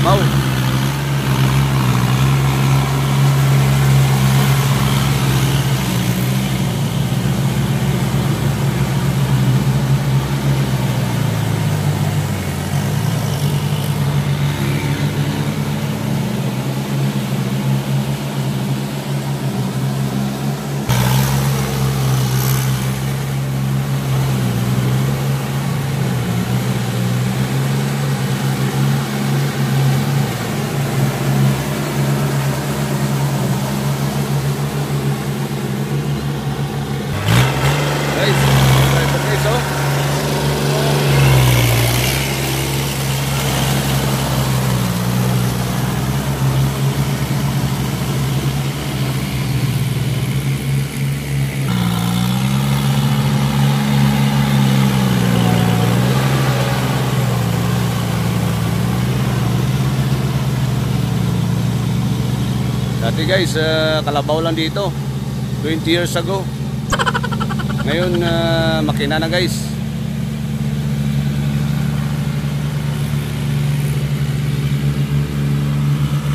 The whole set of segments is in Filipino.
kalabaw. Dati guys, kalabaw lang dito 20 years ago. Ngayon makina na guys.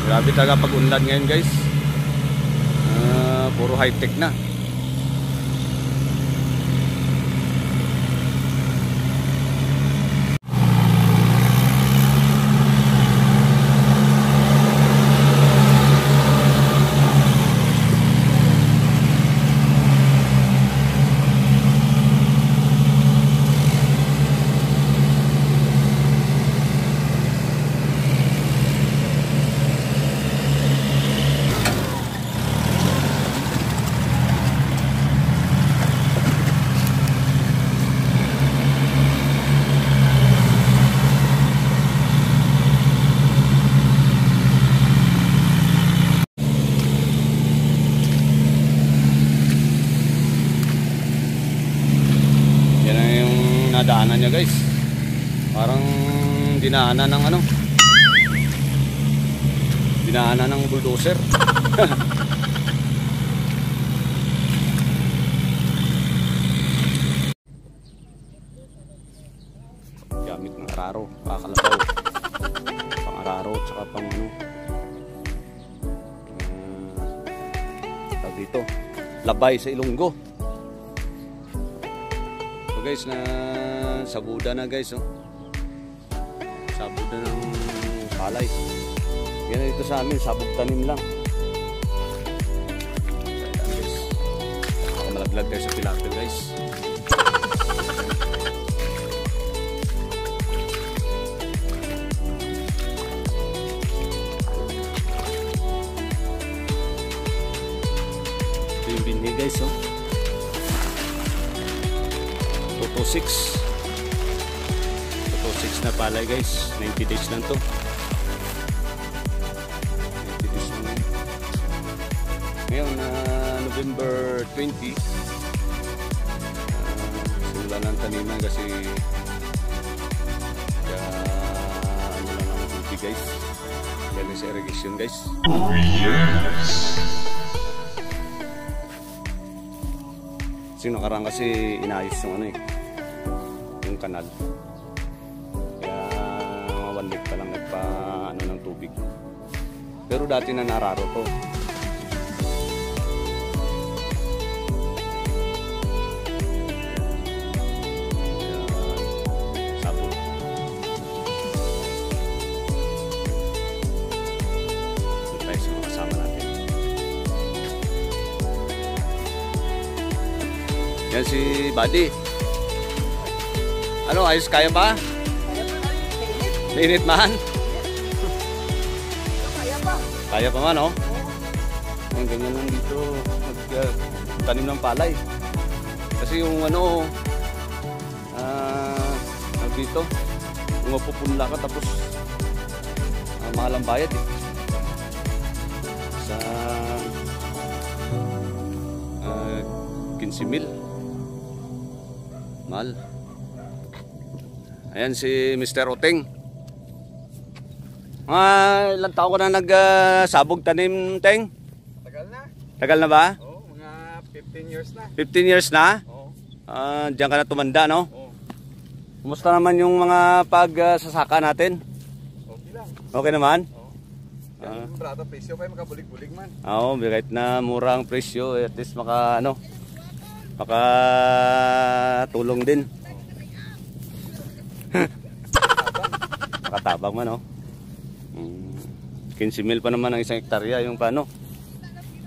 Grabe talaga pag unlad ngayon guys. Puro high tech na. Daanan niya guys, parang dinaanan ng ano, dinaanan ng bulldozer. Gamit ng araro, kakalabaw, pang araro tsaka pang ano, dito labay sa Ilonggo. So guys, na sabuda na guys, oh. Sabuda ng palay. Yan dito sa amin, sabog tanim lang. Ayan guys, baka malaglag tayo sa tilapia guys. Ito yung binhi guys, oh. 226 na palay guys, 90 days lang to. 90 days lang. Ngayon November 20, simula ng taniman kasi ano lang ang tubig guys, galing sa irrigation guys. Oh yes! Kasi nakaraan kasi inayos yung ano yung kanal. Pa lang nagpa ano ng tubig, pero dati na nararo to. Sabon. Ito tayo sa mga kasama natin. Yan si Buddy. Ano, ayos, kaya pa? Init man. Kaya pa man, oh. Ang ganyan lang dito, tanim ng palay. Kasi yung ano, dito, mapupunla ka tapos mahal ang bayad eh. Sa 15,000. Mahal. Ayan si Mr. Oteng. Ilang taon ko na nagsabog tanim, Teng? Tagal na. Tagal na ba? Oo, mga 15 years na. 15 years na? Oo. Diyan ka na tumanda, no? Oo. Kumusta naman yung mga pagsasaka natin? Okay lang. Okay naman? Yan, brado, presyo pa yung makabulig-bulig man. Oo, kahit na mura ang presyo, at least maka tulong din. Makatabang man, oh. 15,000 pa naman ang isang hektarya yung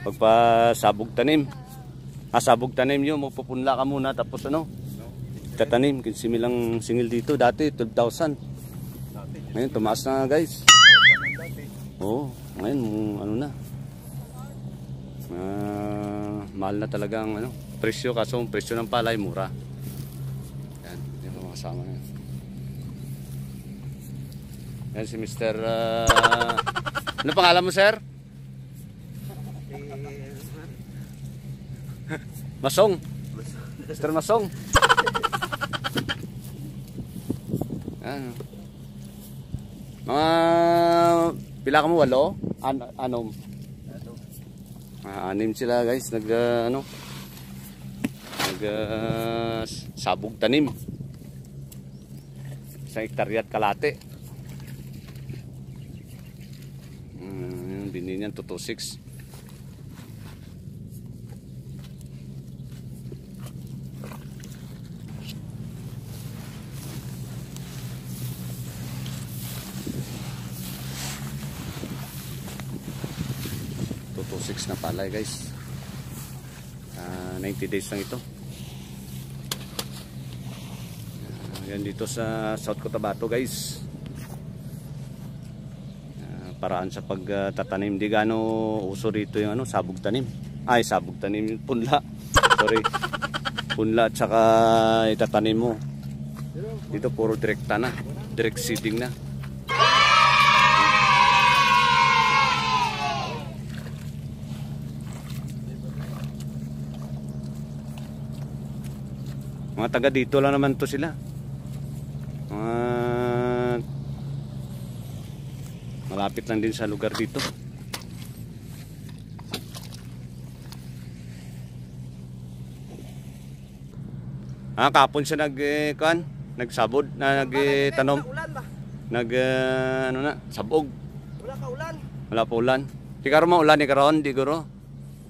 pagpasabog tanim. Sabog tanim yun, magpupunla ka muna tapos tatanim. 15,000 ang singil dito, dati 12,000. Ngayon tumaas na, guys. Oo, ngayon mahal na talaga ang presyo, kaso ang presyo ng palay mura. Yan, yung mga kasama yan. Yan si Mr. Ano pangalan mo, sir? Masong. Mr. Masong. Yan. Mga pila ka mo, 8? Anom. Anim sila, guys, sabog tanim. Isang hektarya at kalate. Binin yan 226. Na palay, guys. 90 days lang ito. Yan dito sa South Cotabato, guys. Paraan sa pagtatanim, di gaano uso dito yung sabog tanim. Ay, sabog tanim, punla. Sorry. Punla at saka itatanim mo. Dito puro direkta na, direct seeding na. Mga taga dito lang naman to sila. Malapit lang din sa lugar dito. Kapon siya nagsabod na nagtanom. Sabog. Wala ka ulan. Wala pa ulan. Di karon maulan ni karon, di guro.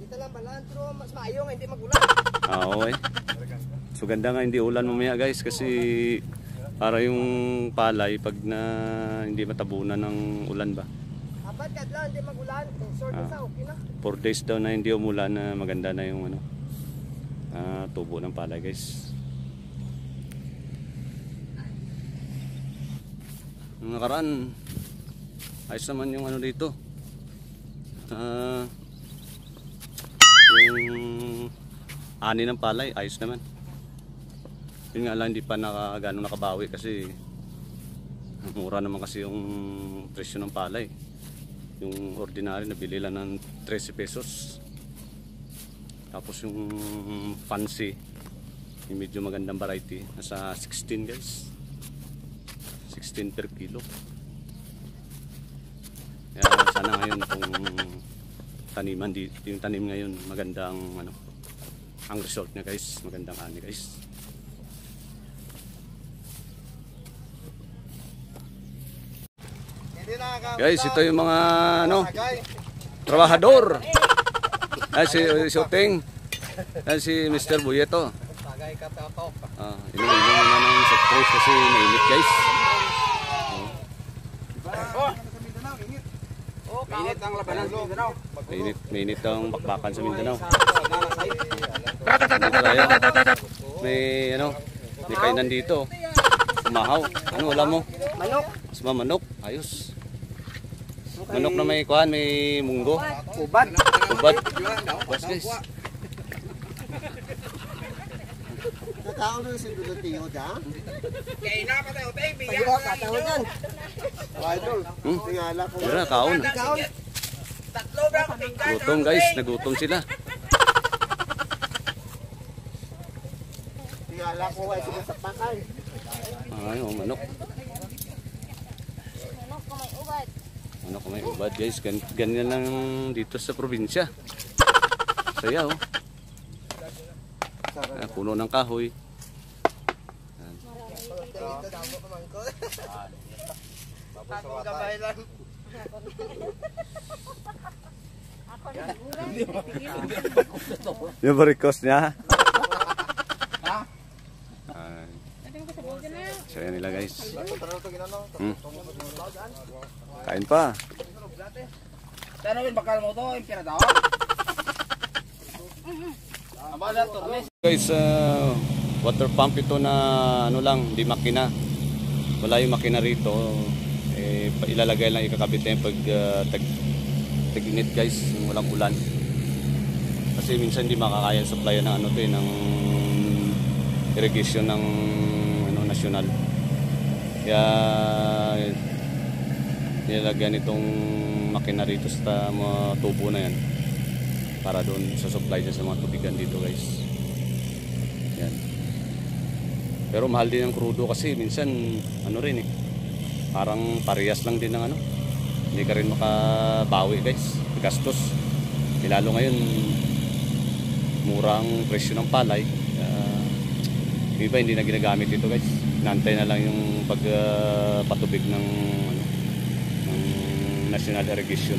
Dito lang balan, pero mas maayo nga hindi magulan. Okay. So ganda nga hindi ulan mamaya, guys, kasi para yung palay pag hindi matabunan ng ulan ba. Apat kadlaw hindi magulan, sort sa okay na. 4 days daw na hindi umulan, na maganda na yung tubo ng palay, guys. Nung nakaraan, ayos naman yung dito. Yung ani ng palay, ayos naman. Yun nga lang, hindi pa gano'ng nakabawi kasi mura naman kasi yung presyo ng palay. Yung ordinary nabili lang ng 13 pesos. Tapos yung fancy, yung medyo magandang variety, nasa 16, guys. 16 per kilo. Kaya sana ngayon kung taniman, yung tanim ngayon maganda ang result niya, guys. Magandang ani, guys. Guys, ito yung mga trabahador. Si Oteng. Si Mr. Buyeto. Inom na ng surprise kasi mainit, guys. Mainit ang labanan sa Mindanao. Mainit ang bakbakan sa Mindanao. May kainan dito. Kumahaw. Wala mo? Manok. Manok. Ayos. Manok na may munggo. Ubad. Bas, guys. Nakaon na si Dulutiyo da. Kaya na pa tayo, baby. Pagyo ka tawag yan. Idol. Tingala ko. Wala, kaon. Tatlo ba ako tingkay? Gutom, guys. Nagutom sila. Tingala ko ay sila sa pakay. Manok. Manok may ubad, guys. Ganyan lang dito sa probinsya. Saya, puno ng kahoy. Akong gabay lang. Yung request niya. Ha? Ay. So yan nila guys. Kain pa. Tanawin bakal mo to, impira daw. Amala to, Guys, water pump ito na ano lang, di makina. Wala yung makina rito. Ilalagay lang, ikakabit na yung pag tag-init guys, yung walang ulan. Kasi minsan di makakaya supply ng ano to ng irrigation ng ano national. Kaya nilalagyan itong makina rito sa mga tubo na yan para doon sa supply dyan sa mga tubigan dito guys. Yan. Pero mahal din ang krudo kasi minsan ano rin parang parehas lang din ng ano. Hindi ka rin makabawi guys, gastos. Lalo ngayon murang presyo ng palay. Yung iba hindi na ginagamit ito guys. Nantay na lang yung pagpatubig ng national irrigation.